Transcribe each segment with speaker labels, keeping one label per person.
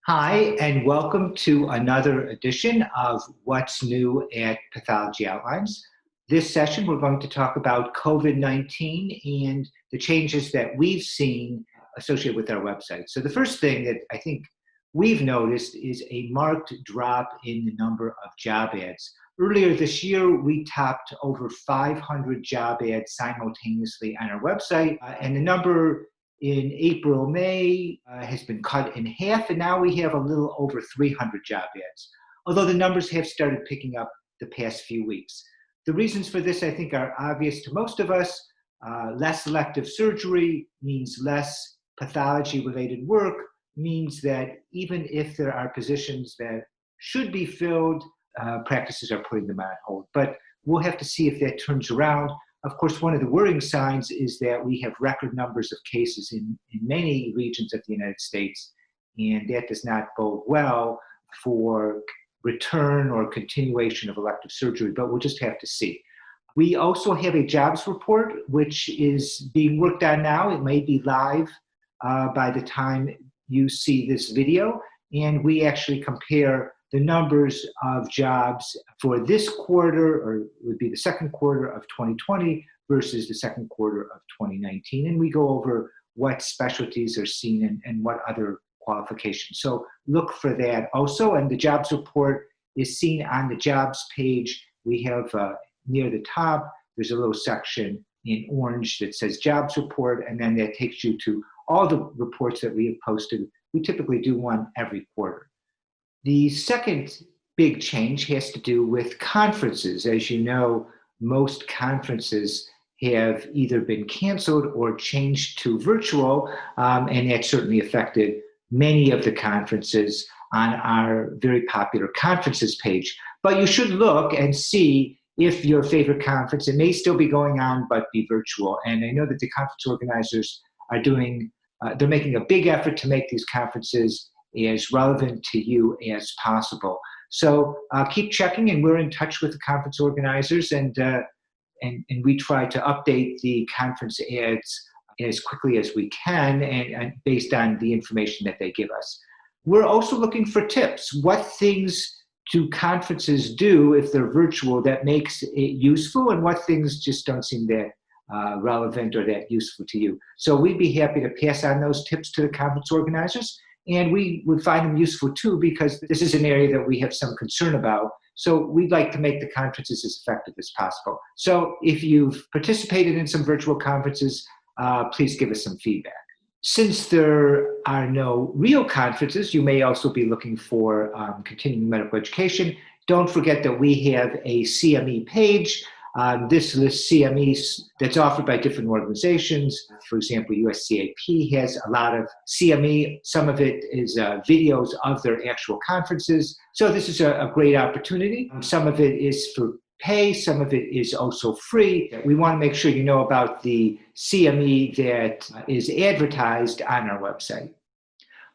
Speaker 1: Hi, and welcome to another edition of What's New at Pathology Outlines. This session, we're going to talk about COVID-19 and the changes that we've seen associated with our website. So the first thing that I think we've noticed is a marked drop in the number of job ads. Earlier this year, we topped over 500 job ads simultaneously on our website, and the number in April, May has been cut in half, and now we have a little over 300 job ads, although the numbers have started picking up the past few weeks. The reasons for this, I think, are obvious to most of us. Less elective surgery means less pathology-related work, means that even if there are positions that should be filled, practices are putting them on hold. But we'll have to see if that turns around. Of course, one of the worrying signs is that we have record numbers of cases in many regions of the United States, and that does not bode well for return or continuation of elective surgery, but we'll just have to see. We also have a jobs report, which is being worked on now. It may be live by the time you see this video, and we actually compare the numbers of jobs for this quarter, or it would be the second quarter of 2020 versus the second quarter of 2019. And we go over what specialties are seen and what other qualifications. So look for that also. And the jobs report is seen on the jobs page. We have near the top, there's a little section in orange that says jobs report, and then that takes you to all the reports that we have posted. We typically do one every quarter. The second big change has to do with conferences. As you know, most conferences have either been canceled or changed to virtual, and that certainly affected many of the conferences on our very popular conferences page. But you should look and see if your favorite conference, it may still be going on, but be virtual. And I know that the conference organizers are they're making a big effort to make these conferences as relevant to you as possible. So keep checking, and we're in touch with the conference organizers, and we try to update the conference ads as quickly as we can, and based on the information that they give us. We're also looking for tips. What things do conferences do if they're virtual that makes it useful, and what things just don't seem that relevant or that useful to you? So we'd be happy to pass on those tips to the conference organizers. And we would find them useful too, because this is an area that we have some concern about. So we'd like to make the conferences as effective as possible. So if you've participated in some virtual conferences, please give us some feedback. Since there are no real conferences, you may also be looking for continuing medical education. Don't forget that we have a CME page. This lists CMEs that's offered by different organizations. For example, USCAP has a lot of CME. Some of it is videos of their actual conferences. So this is a great opportunity. Some of it is for pay. Some of it is also free. We want to make sure you know about the CME that is advertised on our website.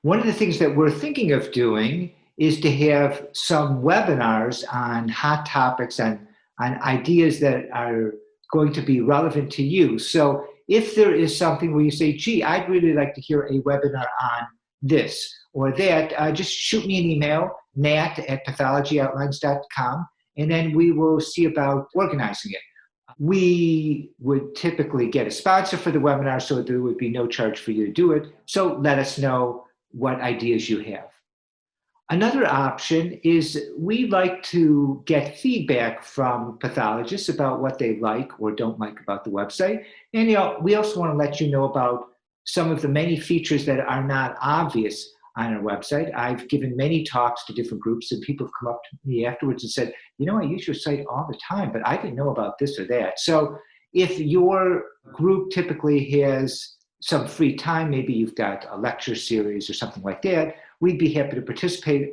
Speaker 1: One of the things that we're thinking of doing is to have some webinars on hot topics, on ideas that are going to be relevant to you. So if there is something where you say, gee, I'd really like to hear a webinar on this or that, just shoot me an email, nat@pathologyoutlines.com, and then we will see about organizing it. We would typically get a sponsor for the webinar, so there would be no charge for you to do it. So let us know what ideas you have. Another option is we like to get feedback from pathologists about what they like or don't like about the website. And we also want to let you know about some of the many features that are not obvious on our website. I've given many talks to different groups, and people have come up to me afterwards and said, you know, I use your site all the time, but I didn't know about this or that. So if your group typically has some free time, maybe you've got a lecture series or something like that, we'd be happy to participate.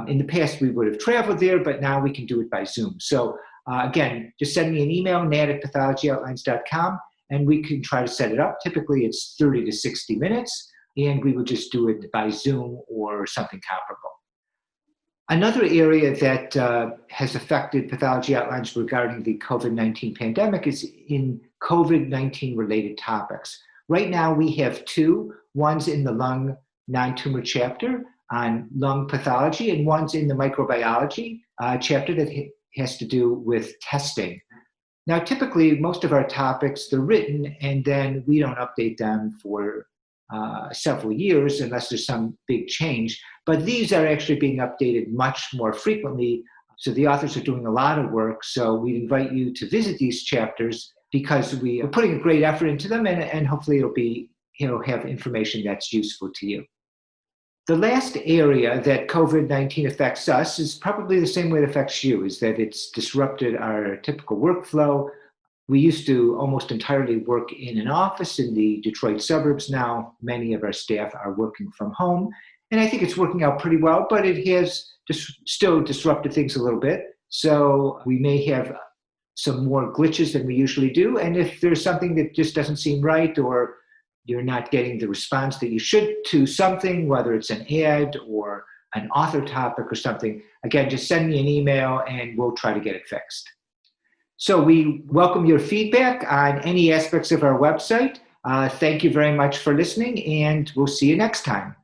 Speaker 1: In the past, we would have traveled there, but now we can do it by Zoom. So again, just send me an email, nat@pathologyoutlines.com, and we can try to set it up. Typically, it's 30 to 60 minutes, and we would just do it by Zoom or something comparable. Another area that has affected Pathology Outlines regarding the COVID-19 pandemic is in COVID-19 related topics. Right now, we have two. One's in the lung non-tumor chapter, on lung pathology, and one's in the microbiology chapter that has to do with testing. Now, typically, most of our topics, they're written, and then we don't update them for several years unless there's some big change. But these are actually being updated much more frequently. So the authors are doing a lot of work. So we invite you to visit these chapters because we are putting a great effort into them, and hopefully it'll be, have information that's useful to you. The last area that COVID-19 affects us is probably the same way it affects you, is that it's disrupted our typical workflow. We used to almost entirely work in an office in the Detroit suburbs. Now, many of our staff are working from home. And I think it's working out pretty well, but it has still disrupted things a little bit. So we may have some more glitches than we usually do. And if there's something that just doesn't seem right, or you're not getting the response that you should to something, whether it's an ad or an author topic or something, again, just send me an email and we'll try to get it fixed. So we welcome your feedback on any aspects of our website. Thank you very much for listening, and we'll see you next time.